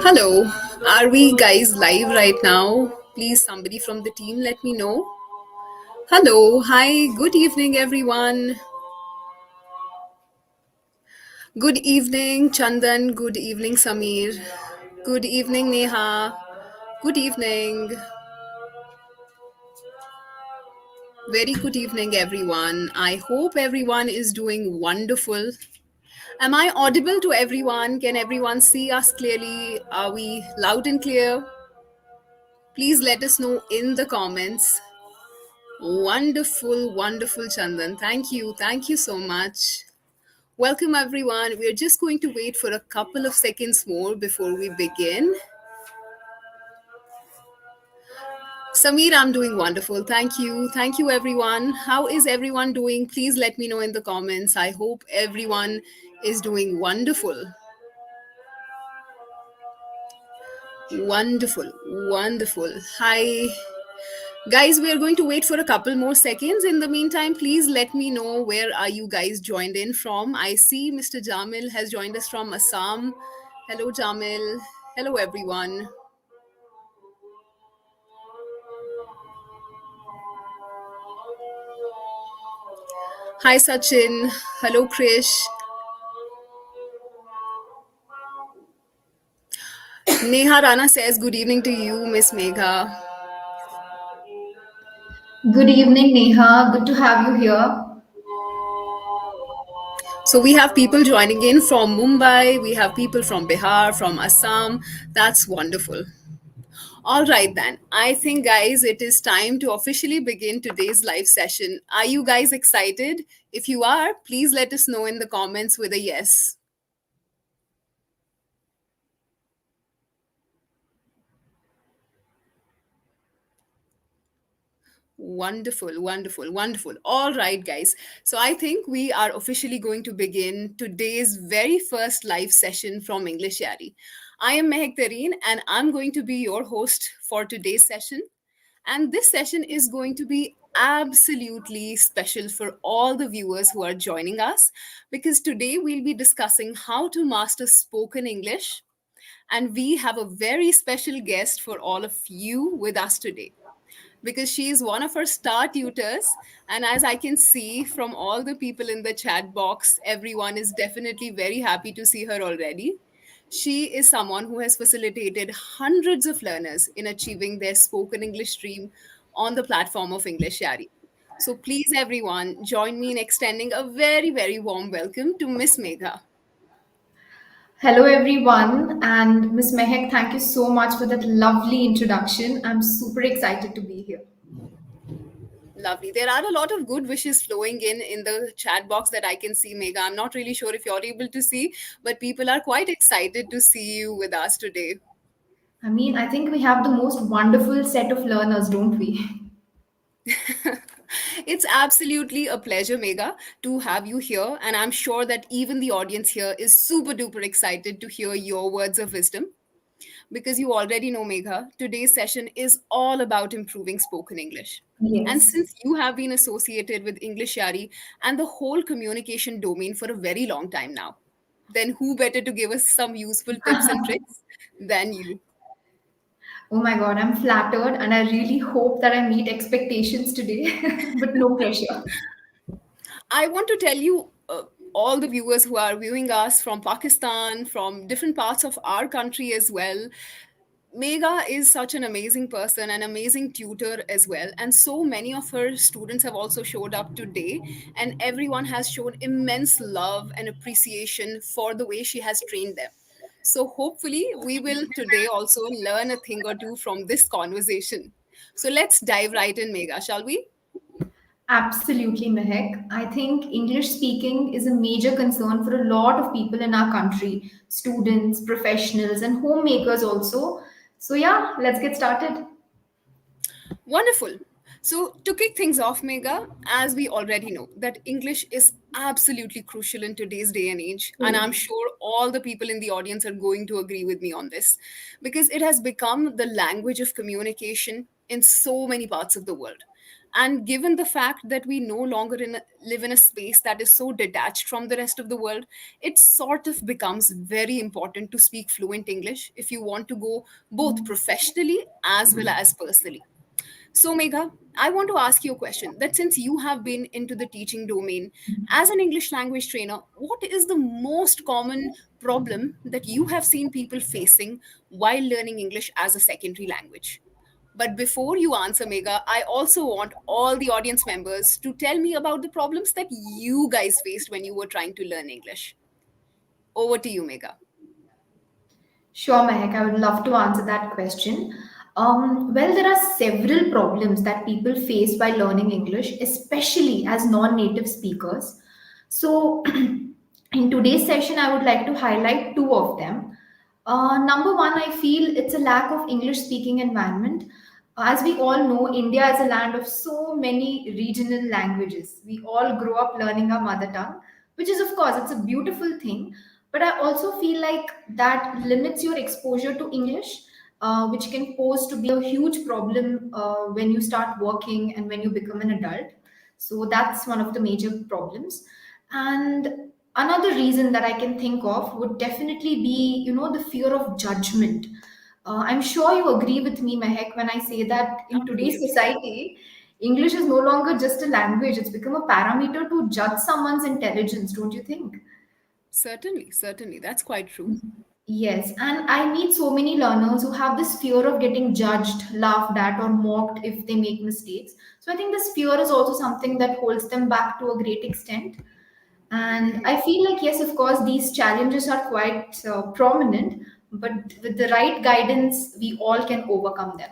Hello, are we guys live right now? Please, somebody from the team, let me know. Hello, hi, good evening, everyone. Good evening, Chandan. Good evening, Samir. Good evening, Neha. Good evening. Very good evening, everyone. I hope everyone is doing wonderful. Am I audible to everyone? Can everyone see us clearly? Are we loud and clear? Please let us know in the comments. Wonderful, wonderful, Chandan. Thank you. Thank you so much. Welcome, everyone. We're just going to wait for a couple of seconds more before we begin. Samir, I'm doing wonderful. Thank you. Thank you, everyone. How is everyone doing? Please let me know in the comments. I hope everyone is doing wonderful. Wonderful. Wonderful. Hi. Guys, we are going to wait for a couple more seconds. In the meantime, please let me know where are you guys joined in from. I see Mr. Jamil has joined us from Assam. Hello, Jamil. Hello, everyone. Hi, Sachin. Hello, Krish. Neha Rana says good evening to you, Miss Megha. Good evening, Neha. Good to have you here. So we have people joining in from Mumbai. We have people from Bihar, from Assam. That's wonderful. All right, then. I think, guys, it is time to officially begin today's live session. Are you guys excited? If you are, please let us know in the comments with a yes. Wonderful, wonderful, wonderful. All right, guys. So I think we are officially going to begin today's very first live session from English Yaari. I am Mehak Tareen and I'm going to be your host for today's session. And this session is going to be absolutely special for all the viewers who are joining us because today we'll be discussing how to master spoken English. And we have a very special guest for all of you with us today because she is one of our star tutors. And as I can see from all the people in the chat box, everyone is definitely very happy to see her already. She is someone who has facilitated hundreds of learners in achieving their spoken English dream on the platform of English Yaari. So please, everyone, join me in extending a very, very warm welcome to Miss Megha. Hello, everyone. And Miss Mehak, thank you so much for that lovely introduction. I'm super excited to be here. Lovely. There are a lot of good wishes flowing in the chat box that I can see, Megha. I'm not really sure if you're able to see, but people are quite excited to see you with us today. I mean, I think we have the most wonderful set of learners, don't we? It's absolutely a pleasure, Megha, to have you here. And I'm sure that even the audience here is super duper excited to hear your words of wisdom. Because you already know, Megha, today's session is all about improving spoken English. And Yes. since you have been associated with English Yari and the whole communication domain for a very long time now, then who better to give us some useful tips and tricks than you? Oh my God, I'm flattered and I really hope that I meet expectations today, but no pressure. I want to tell you, all the viewers who are viewing us from Pakistan, from different parts of our country as well, Megha is such an amazing person, an amazing tutor as well. And so many of her students have also showed up today, and everyone has shown immense love and appreciation for the way she has trained them. So, hopefully, we will today also learn a thing or two from this conversation. So, let's dive right in, Megha, shall we? Absolutely, Mehak. I think English speaking is a major concern for a lot of people in our country students, professionals, and homemakers also. So, yeah, let's get started. Wonderful. So, to kick things off, Megha, as we already know, that English is absolutely crucial in today's day and age. And I'm sure all the people in the audience are going to agree with me on this because it has become the language of communication in so many parts of the world. And given the fact that we no longer live in a space that is so detached from the rest of the world, it sort of becomes very important to speak fluent English if you want to go both professionally as well as personally. So, Megha, I want to ask you a question that since you have been into the teaching domain as an English language trainer, what is the most common problem that you have seen people facing while learning English as a secondary language? But before you answer, Megha, I also want all the audience members to tell me about the problems that you guys faced when you were trying to learn English. Over to you, Megha. Sure, Mehak, I would love to answer that question. Well, there are several problems that people face while learning English, especially as non native speakers. So, in today's session, I would like to highlight two of them. Number one, I feel it's a lack of English speaking environment. As we all know, India is a land of so many regional languages. We all grow up learning our mother tongue, which is, of course, it's a beautiful thing. But I also feel like that limits your exposure to English, which can pose to be a huge problem when you start working and when you become an adult. So that's one of the major problems. And another reason that I can think of would definitely be, the fear of judgment. I'm sure you agree with me, Mehek, when I say that in today's Absolutely. society, English is no longer just a language, it's become a parameter to judge someone's intelligence, don't you think? Certainly, certainly. That's quite true. Yes, and I meet so many learners who have this fear of getting judged, laughed at, or mocked if they make mistakes. So I think this fear is also something that holds them back to a great extent. And I feel like, yes, of course, these challenges are quite prominent, but with the right guidance, we all can overcome them.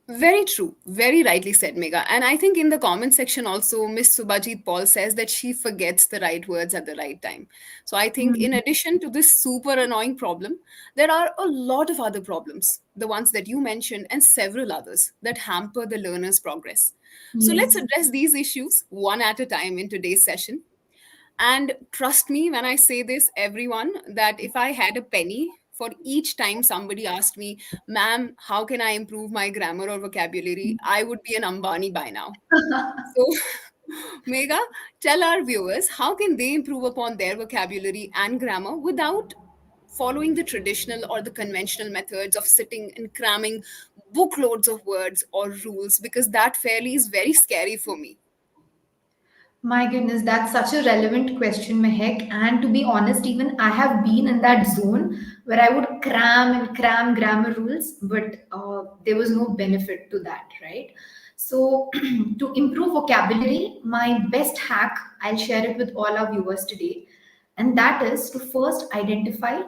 Very true. Very rightly said, Megha. And I think in the comment section also, Miss Subhajit Paul says that she forgets the right words at the right time. So I think in Mm. addition to this super annoying problem, there are a lot of other problems, the ones that you mentioned, and several others that hamper the learner's progress. So let's Yes. address these issues one at a time in today's session. And trust me when I say this, everyone, that if I had a penny for each time somebody asked me, ma'am, how can I improve my grammar or vocabulary, I would be an Ambani by now. So, Megha, tell our viewers how can they improve upon their vocabulary and grammar without following the traditional or the conventional methods of sitting and cramming bookloads of words or rules, because that fairly is very scary for me. My goodness, that's such a relevant question, Mehek. And to be honest, even I have been in that zone where I would cram and cram grammar rules, but there was no benefit to that, right? So, to improve vocabulary, my best hack, I'll share it with all our viewers today. And that is to first identify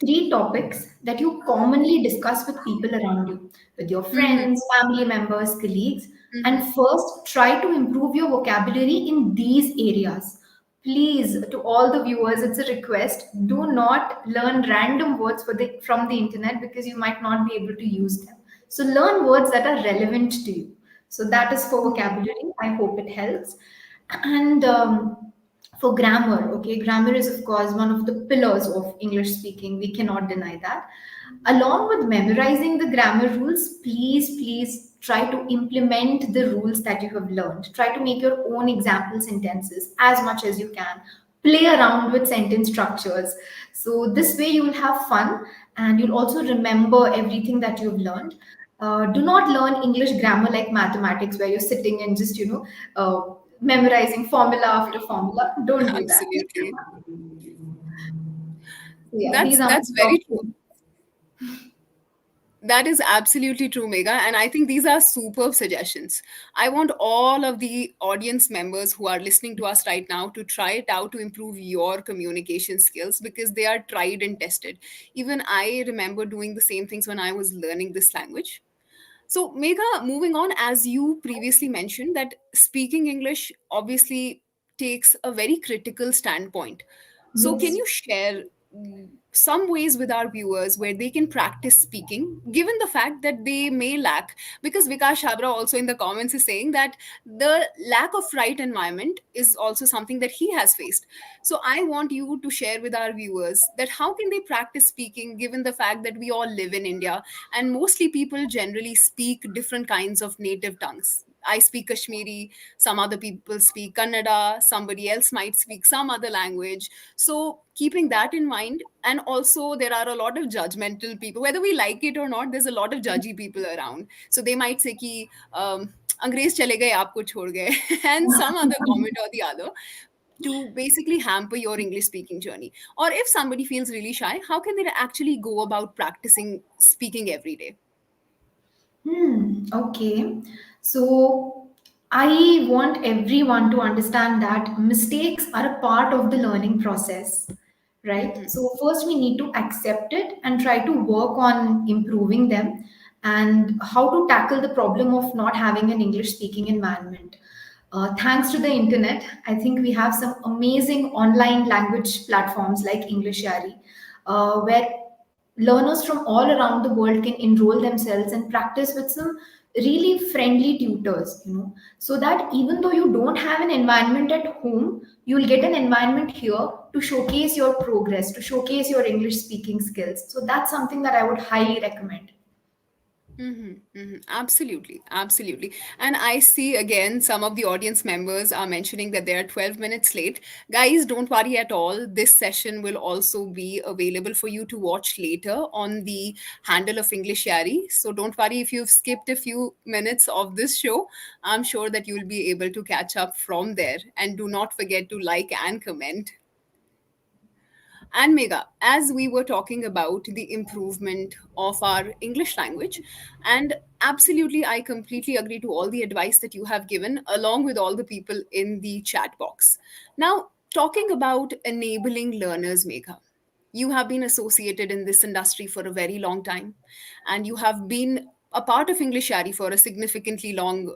three topics that you commonly discuss with people around you, with your Hmm. friends, family members, colleagues, and Hmm. first try to improve your vocabulary in these areas. Please, to all the viewers, it's a request, do not learn random words from the internet because you might not be able to use them. So learn words that are relevant to you. So that is for vocabulary. I hope it helps. And for grammar, okay, grammar is of course one of the pillars of English speaking. We cannot deny that. Along with memorizing the grammar rules, please try to implement the rules that you have learned. Try to make your own example sentences as much as you can. Play around with sentence structures. So this way you will have fun and you'll also remember everything that you've learned. Do not learn English grammar like mathematics, where you're sitting and just memorizing formula after formula. Don't do that. Absolutely. So yeah, these are That's my very top true. tips. That is absolutely true, Megha. And I think these are superb suggestions. I want all of the audience members who are listening to us right now to try it out to improve your communication skills because they are tried and tested. Even I remember doing the same things when I was learning this language. So, Megha, moving on, as you previously mentioned, that speaking English obviously takes a very critical standpoint. So, can Yes. you share some ways with our viewers where they can practice speaking, given the fact that they may lack, because Vikas Shabra also in the comments is saying that the lack of right environment is also something that he has faced. So I want you to share with our viewers that how can they practice speaking, given the fact that we all live in India and mostly people generally speak different kinds of native tongues. I speak Kashmiri, some other people speak Kannada, somebody else might speak some other language. So, keeping that in mind, and also there are a lot of judgmental people, whether we like it or not, there's a lot of judgy people around. So, they might say, ki, अंग्रेज चले गए आपको छोड़ गए and some other comment or the other to basically hamper your English speaking journey. Or if somebody feels really shy, how can they actually go about practicing speaking every day? Okay. So I want everyone to understand that mistakes are a part of the learning process, right? Mhm. So first we need to accept it and try to work on improving them and how to tackle the problem of not having an English speaking environment. Thanks to the internet, I think we have some amazing online language platforms like EnglishYaari, where learners from all around the world can enroll themselves and practice with some really friendly tutors, so that even though you don't have an environment at home, you'll get an environment here to showcase your progress, to showcase your English speaking skills. So that's something that I would highly recommend. Absolutely, absolutely. And I see again some of the audience members are mentioning that they are 12 minutes late. Guys, don't worry at all. This session will also be available for you to watch later on the handle of English Yaari. So don't worry if you've skipped a few minutes of this show. I'm sure that you'll be able to catch up from there. And do not forget to like and comment. And Megha, as we were talking about the improvement of our English language, and absolutely, I completely agree to all the advice that you have given, along with all the people in the chat box. Now, talking about enabling learners, Megha, you have been associated in this industry for a very long time, and you have been a part of English Yaari for a significantly long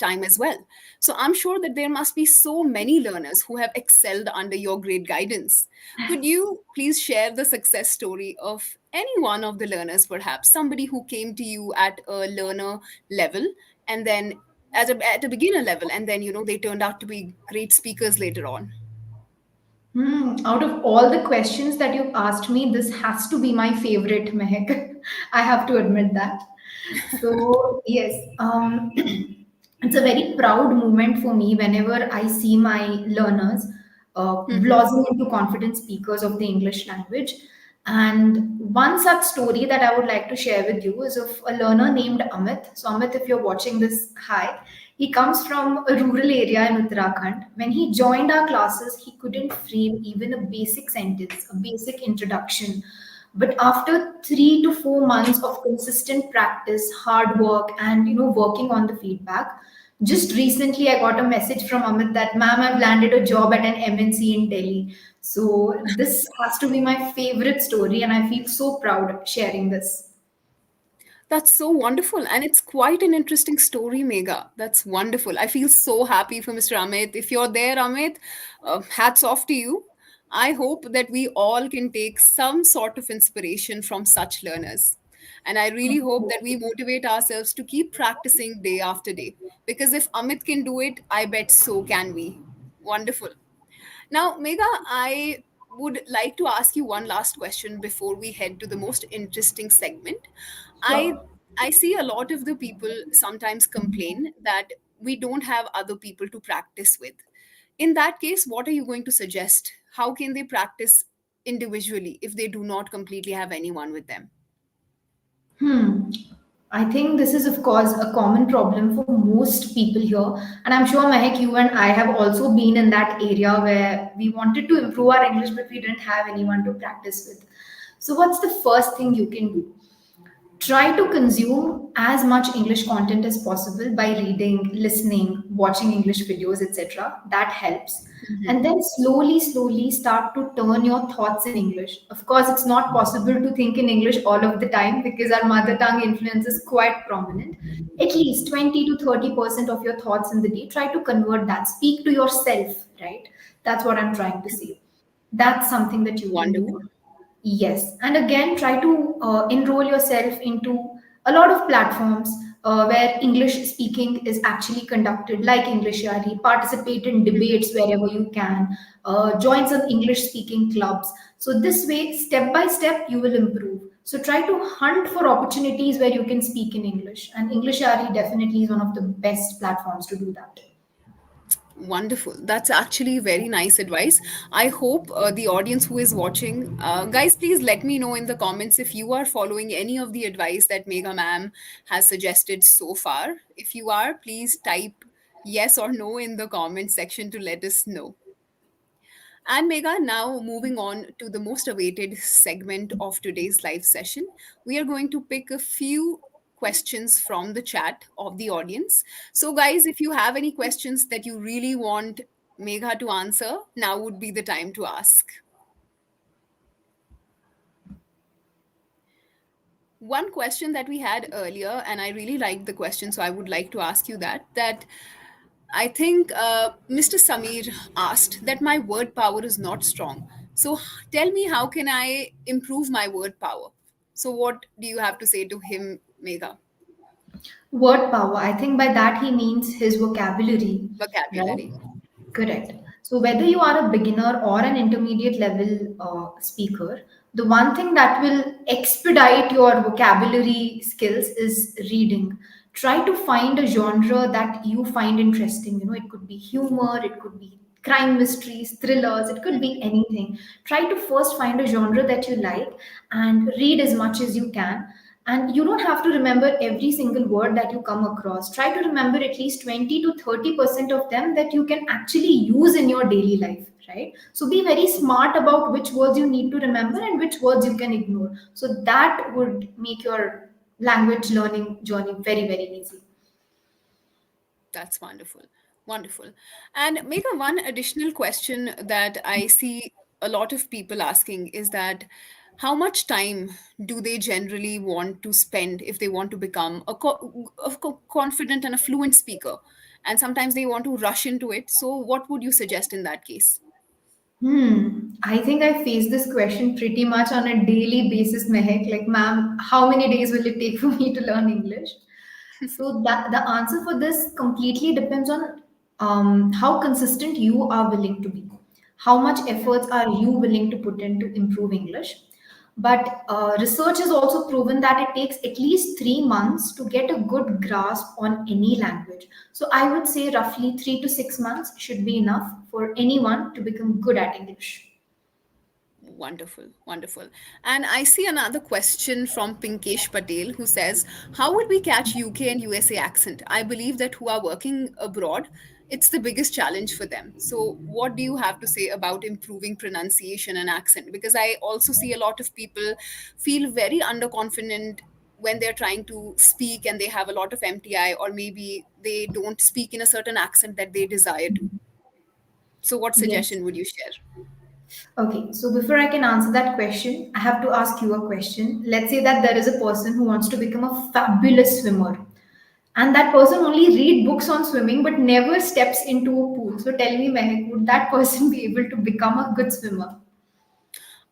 time as well. So I'm sure that there must be so many learners who have excelled under your great guidance. Could you please share the success story of any one of the learners, perhaps somebody who came to you at a learner level and then at a beginner level, and then they turned out to be great speakers later on? Out of all the questions that you've asked me, this has to be my favorite, Mehak. I have to admit that. So, yes, it's a very proud moment for me whenever I see my learners blossom into confident speakers of the English language. And one such story that I would like to share with you is of a learner named Amit. So, Amit, if you're watching this, hi. He comes from a rural area in Uttarakhand. When he joined our classes, he couldn't frame even a basic sentence, a basic introduction. But after 3 to 4 months of consistent practice, hard work, and working on the feedback, just recently I got a message from Amit that, "Ma'am, I've landed a job at an MNC in Delhi." So this has to be my favorite story, and I feel so proud sharing this. That's so wonderful. And it's quite an interesting story, Megha. That's wonderful. I feel so happy for Mr. Amit. If you're there, Amit, hats off to you. I hope that we all can take some sort of inspiration from such learners. And I really hope that we motivate ourselves to keep practicing day after day. Because if Amit can do it, I bet so can we. Wonderful. Now, Megha, I would like to ask you one last question before we head to the most interesting segment. I Sure. I see a lot of the people sometimes complain that we don't have other people to practice with. In that case, what are you going to suggest? How can they practice individually if they do not completely have anyone with them? Hmm. I think this is, of course, a common problem for most people here. And I'm sure, Mehak, you and I have also been in that area where we wanted to improve our English, but we didn't have anyone to practice with. So, what's the first thing you can do? Try to consume as much English content as possible by reading, listening, watching English videos, etc. That helps. And then slowly start to turn your thoughts in English. Of course, it's not possible to think in English all of the time because our mother tongue influence is quite prominent. At least 20 to 30% of your thoughts in the day, try to convert that. Speak to yourself, right? That's what I'm trying to say. That's something that you can Wonderful. do. Yes, and again, try to enroll yourself into a lot of platforms where English speaking is actually conducted, like EnglishYaari. Participate in Mhm. debates wherever you can. Join some English speaking clubs. So this way, step by step, you will improve. So try to hunt for opportunities where you can speak in English, and EnglishYaari definitely is one of the best platforms to do that. Wonderful. That's actually very nice advice. I hope the audience who is watching, guys, please let me know in the comments if you are following any of the advice that Megha ma'am has suggested so far. If you are, please type yes or no in the comment section to let us know. And Megha, now moving on to the most awaited segment of today's live session, we are going to pick a few questions from the chat of the audience. So, guys, if you have any questions that you really want Megha to answer, now would be the time to ask. One question that we had earlier, and I really liked the question, so I would like to ask you that I think Mr. Samir asked that my word power is not strong. So tell me, how can I improve my word power? So what do you have to say to him, Megha? Word power, I think by that he means his vocabulary, right? Vocabulary. Correct. So, whether you are a beginner or an intermediate level speaker, the one thing that will expedite your vocabulary skills is reading. Try to find a genre that you find interesting. You know, it could be humor, it could be crime mysteries, thrillers, it could be Mhm. anything. Try to first find a genre that you like and read as much as you can. And you don't have to remember every single word that you come across. Try to remember at least 20 to 30% of them that you can actually use in your daily life, right? So be very smart about which words you need to remember and which words you can ignore. So that would make your language learning journey very, very easy. That's wonderful. Wonderful. And Megha, one additional question that I see a lot of people asking is that how much time do they generally want to spend if they want to become a confident and a fluent speaker? And sometimes they want to rush into it. So, what would you suggest in that case? I think I face this question pretty much on a daily basis, Mehek. Like, ma'am, how many days will it take for me to learn English? So that the answer for this completely depends on how consistent you are willing to be. How much efforts are you willing to put in to improve English? But research has also proven that it takes at least 3 months to get a good grasp on any language. So I would say roughly 3 to 6 months should be enough for anyone to become good at English. Wonderful, wonderful. And I see another question from Pinkesh Patel who says, how would we catch UK and USA accent? I believe that who are working abroad, it's the biggest challenge for them. So, what do you have to say about improving pronunciation and accent? Because I also see a lot of people feel very underconfident when they're trying to speak and they have a lot of MTI, or maybe they don't speak in a certain accent that they desire to. So, what Yes. suggestion would you share? Okay, so before I can answer that question, I have to ask you a question. Let's say that there is a person who wants to become a fabulous swimmer, and that person only read books on swimming but never steps into a pool. So tell me, Mehak, would that person be able to become a good swimmer?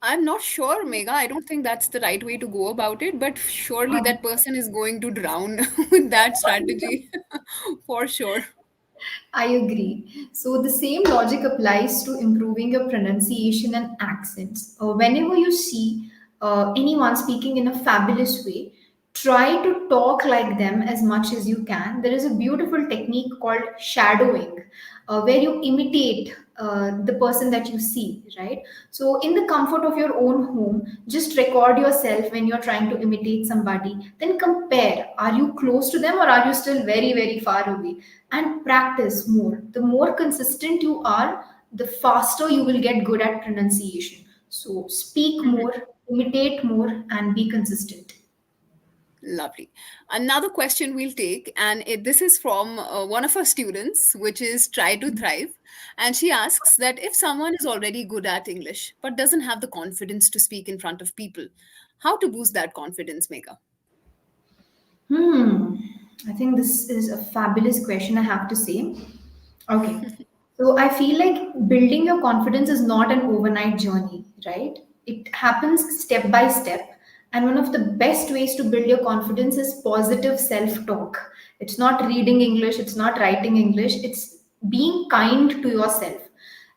I'm not sure, Megha. I don't think that's the right way to go about it, but surely that person is going to drown with that strategy for sure. I agree. So the same logic applies to improving your pronunciation and accents. Whenever you see anyone speaking in a fabulous way, try to talk like them as much as you can. There is a beautiful technique called shadowing, where you imitate the person that you see, right? So, in the comfort of your own home, just record yourself when you're trying to imitate somebody. Then compare. Are you close to them or are you still very, very far away? And practice more. The more consistent you are, the faster you will get good at pronunciation. So, speak Mhm. more, imitate more, and be consistent. Lovely. Another question we'll take, and this is from one of our students, which is Try to Thrive. And she asks that if someone is already good at English but doesn't have the confidence to speak in front of people, how to boost that confidence, Megha? Hmm. I think this is a fabulous question, I have to say. Okay. So I feel like building your confidence is not an overnight journey, right? It happens step by step. And one of the best ways to build your confidence is positive self talk. It's not reading English, it's not writing English, it's being kind to yourself.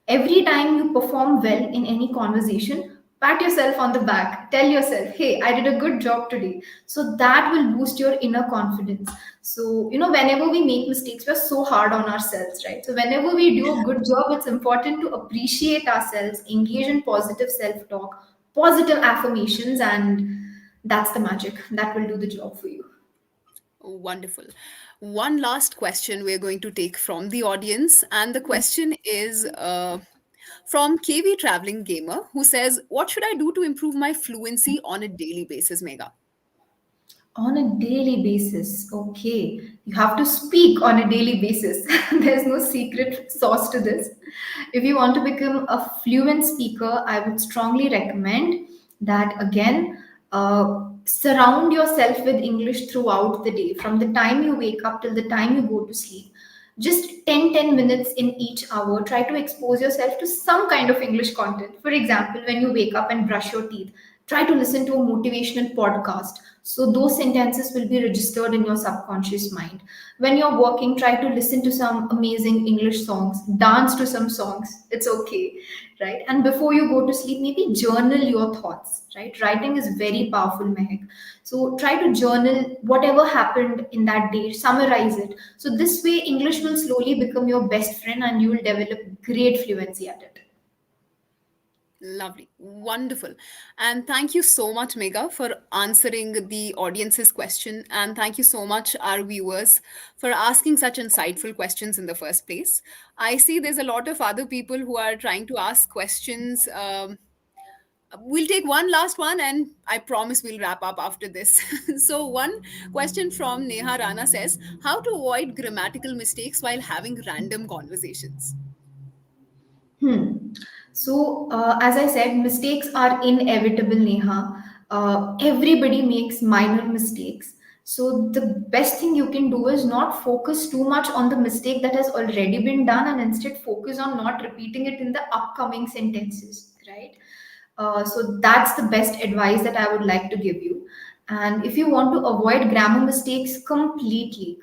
Every time you perform well in any conversation, pat yourself on the back. Tell yourself, hey, I did a good job today. So that will boost your inner confidence. So, whenever we make mistakes, we're so hard on ourselves, right? So, whenever we do a good job, it's important to appreciate ourselves, engage in positive self talk, positive affirmations, and that's the magic that will do the job for you. Wonderful. One last question we're going to take from the audience. And the question is from KV Traveling Gamer, who says, what should I do to improve my fluency on a daily basis, Mega? On a daily basis, okay. You have to speak on a daily basis. There's no secret sauce to this. If you want to become a fluent speaker, I would strongly recommend that again, surround yourself with English throughout the day, from the time you wake up till the time you go to sleep. Just 10 minutes in each hour. Try to expose yourself to some kind of English content. For example, when you wake up and brush your teeth, try to listen to a motivational podcast, so those sentences will be registered in your subconscious mind. When you're working, try to listen to some amazing English songs, dance to some songs. It's okay, right? And before you go to sleep, maybe journal your thoughts, right? Writing is very powerful, Mehak. So try to journal whatever happened in that day, summarize it. So this way, English will slowly become your best friend and you will develop great fluency at it. Lovely. Wonderful. And thank you so much, Mega, for answering the audience's question. And thank you so much, our viewers, for asking such insightful questions in the first place. I see there's a lot of other people who are trying to ask questions. We'll take one last one, and I promise we'll wrap up after this. So, one question from Neha Rana says, how to avoid grammatical mistakes while having random conversations? Hmm. So, as I said, mistakes are inevitable, Neha. Everybody makes minor mistakes. So, the best thing you can do is not focus too much on the mistake that has already been done and instead focus on not repeating it in the upcoming sentences, right? So, that's the best advice that I would like to give you. And if you want to avoid grammar mistakes completely,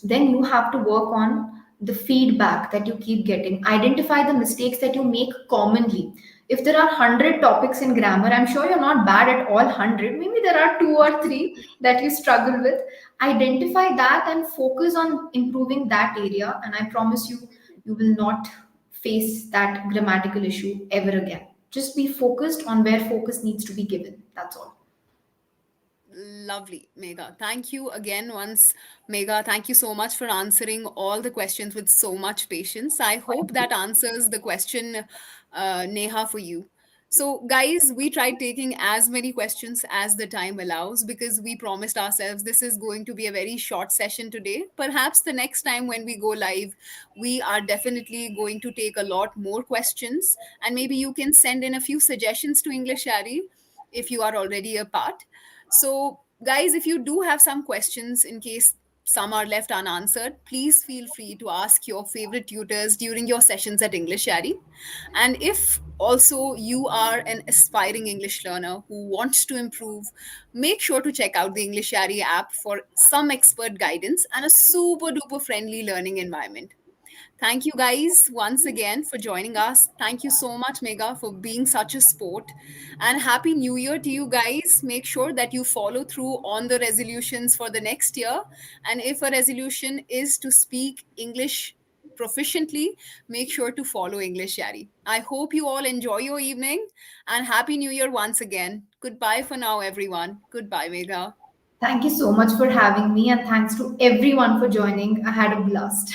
then you have to work on the feedback that you keep getting. Identify the mistakes that you make commonly. If there are 100 topics in grammar, I'm sure you're not bad at all 100. Maybe there are two or three that you struggle with. Identify that and focus on improving that area. And I promise you, you will not face that grammatical issue ever again. Just be focused on where focus needs to be given. That's all. Lovely, Megha. Thank you again once, Megha. Thank you so much for answering all the questions with so much patience. I hope that answers the question, Neha, for you. So, guys, we tried taking as many questions as the time allows because we promised ourselves this is going to be a very short session today. Perhaps the next time when we go live, we are definitely going to take a lot more questions, and maybe you can send in a few suggestions to English Yaari if you are already a part. So, guys, if you do have some questions in case some are left unanswered, please feel free to ask your favorite tutors during your sessions at English Yaari. And if also you are an aspiring English learner who wants to improve, make sure to check out the English Yaari app for some expert guidance and a super duper friendly learning environment. Thank you guys once again for joining us. Thank you so much, Mega, for being such a sport. And Happy New Year to you guys. Make sure that you follow through on the resolutions for the next year. And if a resolution is to speak English proficiently, make sure to follow English Yari. I hope you all enjoy your evening and Happy New Year once again. Goodbye for now, everyone. Goodbye, Mega. Thank you so much for having me, and thanks to everyone for joining. I had a blast.